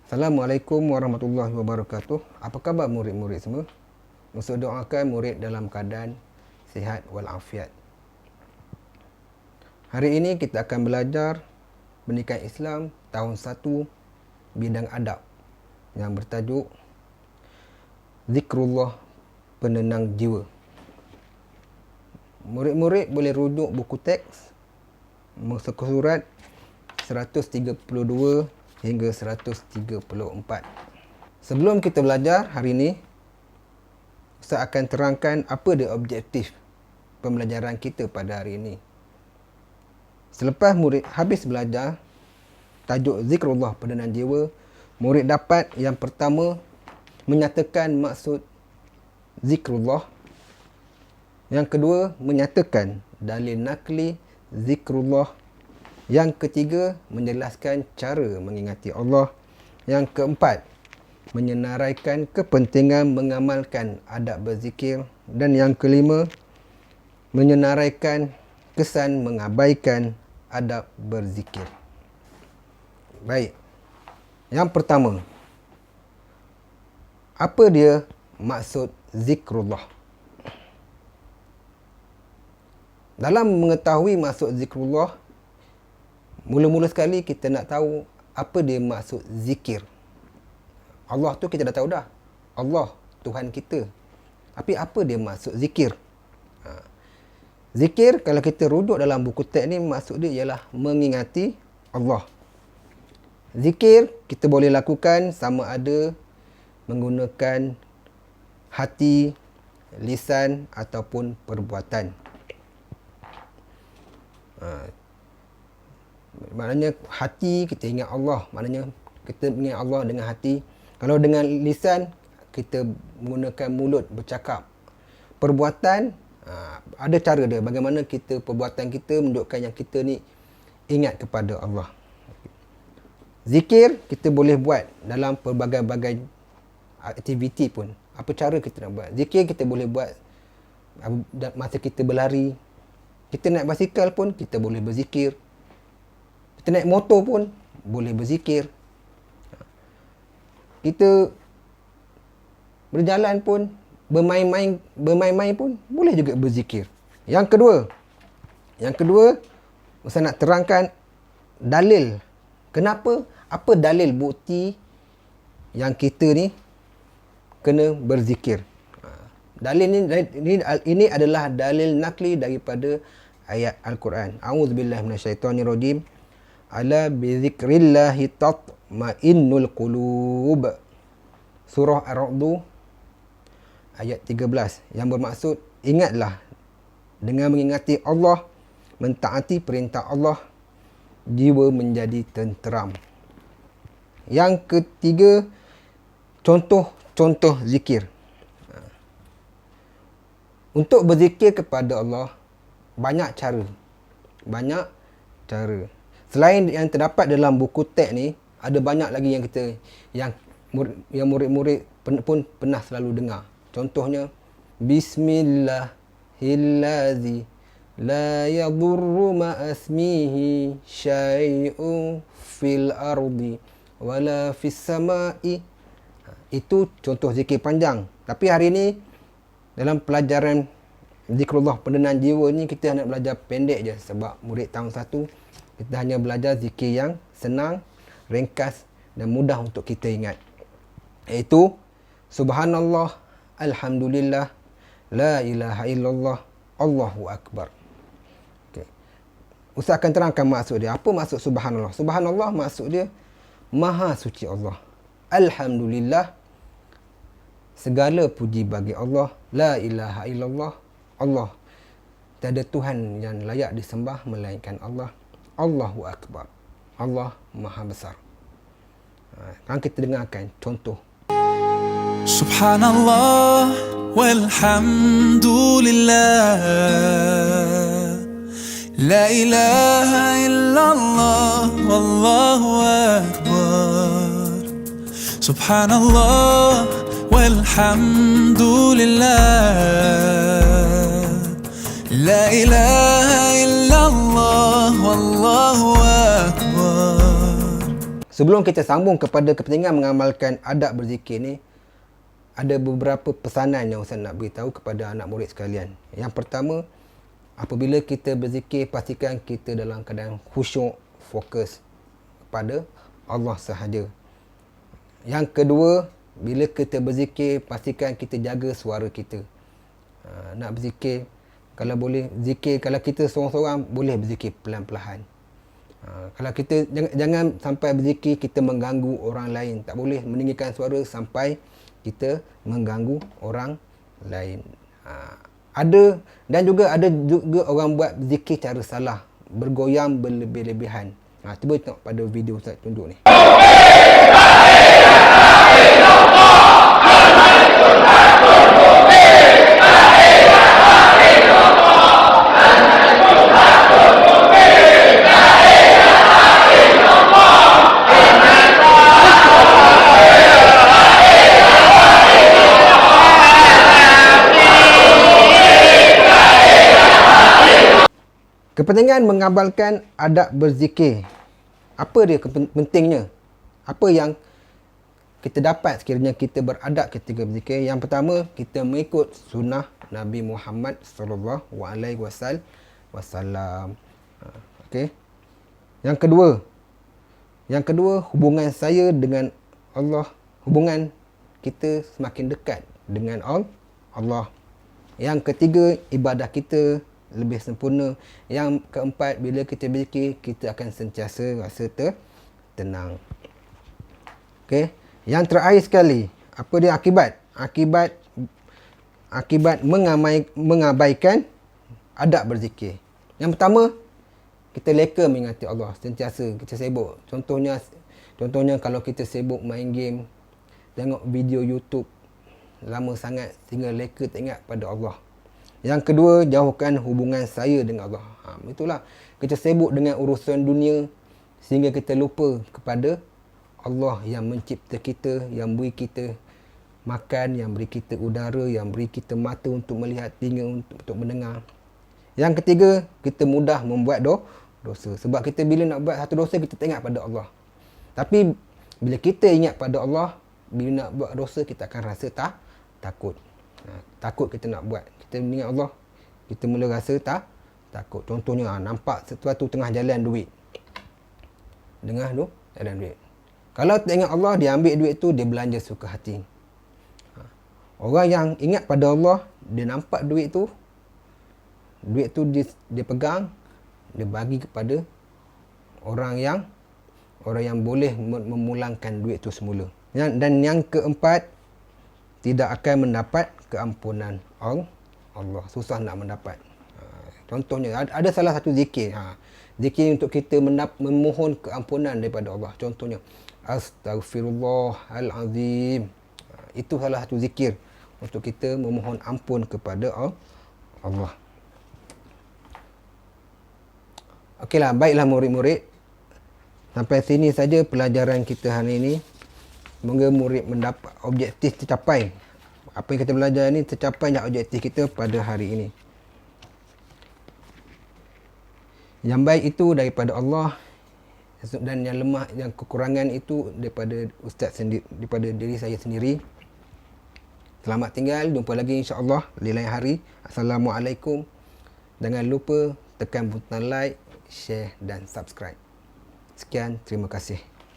Assalamualaikum warahmatullahi wabarakatuh. Apa khabar murid-murid semua? Musa doakan murid dalam keadaan sihat walafiat. Hari ini kita akan belajar Pendidikan Islam tahun 1 bidang adab yang bertajuk Zikrullah Penenang Jiwa. Murid-murid boleh rujuk buku teks muka surat 132 hingga 134. Sebelum kita belajar hari ini, Ustaz akan terangkan apa dia objektif pembelajaran kita pada hari ini. Selepas murid habis belajar tajuk Zikrullah Penenang Jiwa, murid dapat yang pertama menyatakan maksud zikrullah. Yang kedua, menyatakan dalil nakli zikrullah. Yang ketiga, menjelaskan cara mengingati Allah. Yang keempat, menyenaraikan kepentingan mengamalkan adab berzikir. Dan yang kelima, menyenaraikan kesan mengabaikan adab berzikir. Baik. Yang pertama, apa dia maksud zikrullah? Dalam mengetahui maksud zikrullah, mula-mula sekali kita nak tahu apa dia maksud zikir. Allah tu kita dah tahu dah. Allah, Tuhan kita. Tapi apa dia maksud zikir? Zikir, kalau kita rujuk dalam buku teks ni, maksud dia ialah mengingati Allah. Zikir kita boleh lakukan sama ada menggunakan hati, lisan ataupun perbuatan. Maknanya hati kita ingat Allah, maknanya kita ingat Allah dengan hati. Kalau dengan lisan kita menggunakan mulut bercakap. Perbuatan ada cara dia, bagaimana kita perbuatan kita menunjukkan yang kita ni ingat kepada Allah. Zikir kita boleh buat dalam pelbagai-bagai aktiviti pun. Apa cara kita nak buat? Zikir kita boleh buat masa kita berlari. Kita naik basikal pun kita boleh berzikir. Kita naik motor pun boleh berzikir. Kita berjalan pun, bermain-main pun boleh juga berzikir. Yang kedua, Ustaz nak terangkan dalil. Kenapa? Apa dalil bukti yang kita ni kena berzikir? Dalil ini adalah dalil nakli daripada ayat Al-Quran. A'udzubillahi minasyaitonirrajim. Ala bizikrillahi tatma'innul qulub. Surah Ar-Ra'd ayat 13 yang bermaksud, ingatlah dengan mengingati Allah, mentaati perintah Allah, jiwa menjadi tenteram. Yang ketiga, contoh zikir. Untuk berzikir kepada Allah banyak cara. Selain yang terdapat dalam buku teks ni, ada banyak lagi yang murid-murid pun pernah selalu dengar. Contohnya, Bismillahillazi la yadurru ma'asmihi syai'un fil ardi wala fis sama'i. Itu contoh zikir panjang. Tapi hari ni dalam pelajaran Zikrullah Penenang Jiwa ni, kita nak belajar pendek je. Sebab murid tahun 1, kita hanya belajar zikir yang senang, ringkas dan mudah untuk kita ingat. Iaitu Subhanallah, Alhamdulillah, La ilaha illallah, Allahu Akbar. Okay. Ustaz akan terangkan maksud dia. Apa maksud Subhanallah? Subhanallah maksud dia Maha Suci Allah. Alhamdulillah, segala puji bagi Allah. La ilaha illallah, Allah, tiada Tuhan yang layak disembah melainkan Allah. Allahu Akbar, Allah Maha Besar. Sekarang kita dengarkan contoh. Subhanallah walhamdulillah, la ilaha illallah, wallahu akbar. Subhanallah walhamdulillah, la ilaha illallah, wallahu akbar. sebelum kita sambung kepada kepentingan mengamalkan adab berzikir ni, ada beberapa pesanan yang Ustaz nak beritahu kepada anak murid sekalian. Yang pertama, apabila kita berzikir, pastikan kita dalam keadaan khusyuk, fokus kepada Allah sahaja. Yang kedua, bila kita berzikir, pastikan kita jaga suara kita. Nak berzikir, kalau boleh zikir, kalau kita seorang-seorang, boleh berzikir pelan-pelan. Kalau kita jangan sampai berzikir kita mengganggu orang lain. Tak boleh meninggikan suara sampai kita mengganggu orang lain. Ada juga orang buat zikir cara salah, bergoyang berlebih-lebihan. Cuba tengok pada video Ustaz tunjuk ni. Kepentingan mengamalkan adab berzikir. Apa dia pentingnya? Apa yang kita dapat sekiranya kita beradab ketika berzikir? Yang pertama, kita mengikut sunnah Nabi Muhammad sallallahu alaihi wasallam. Okey. Yang kedua, hubungan saya dengan Allah, hubungan kita semakin dekat dengan Allah. Yang ketiga, ibadah kita lebih sempurna. Yang keempat, bila kita berzikir, kita akan sentiasa rasa tenang. Okey. Yang terakhir sekali, apa dia akibat mengabaikan adab berzikir. Yang pertama, kita leka mengingati Allah, sentiasa kita sibuk. Contohnya kalau kita sibuk main game, tengok video YouTube lama sangat sehingga leka tak ingat pada Allah. Yang kedua, jauhkan hubungan saya dengan Allah. Itulah, kita sibuk dengan urusan dunia sehingga kita lupa kepada Allah yang mencipta kita, yang beri kita makan, yang beri kita udara, yang beri kita mata untuk melihat, telinga untuk mendengar. Yang ketiga, kita mudah membuat dosa. Sebab kita bila nak buat satu dosa, kita tak ingat pada Allah. Tapi bila kita ingat pada Allah, bila nak buat dosa, kita akan rasa takut. Takut kita nak buat. Kita ingat Allah, kita mula rasa takut. Contohnya, nampak sesuatu tengah jalan duit. Jalan duit. Kalau tak ingat Allah, dia ambil duit tu, dia belanja suka hati. Orang yang ingat pada Allah, dia nampak duit tu dia pegang, dia bagi kepada orang yang boleh memulangkan duit tu semula. Dan yang keempat, tidak akan mendapat keampunan Allah. Susah nak mendapat. Contohnya, ada salah satu zikir. Zikir untuk kita memohon keampunan daripada Allah. Contohnya, Astaghfirullahalazim. Itu salah satu zikir untuk kita memohon ampun kepada Allah. Okeylah, baiklah murid-murid. Sampai sini saja pelajaran kita hari ini. Semoga murid mendapat objektif tercapai. Apa yang kita belajar ni tercapai dah objektif kita pada hari ini. Yang baik itu daripada Allah, dan yang lemah, yang kekurangan itu daripada ustaz sendiri, daripada diri saya sendiri. Selamat tinggal, jumpa lagi insya-Allah di lain hari. Assalamualaikum. Jangan lupa tekan butang like, share dan subscribe. Sekian, terima kasih.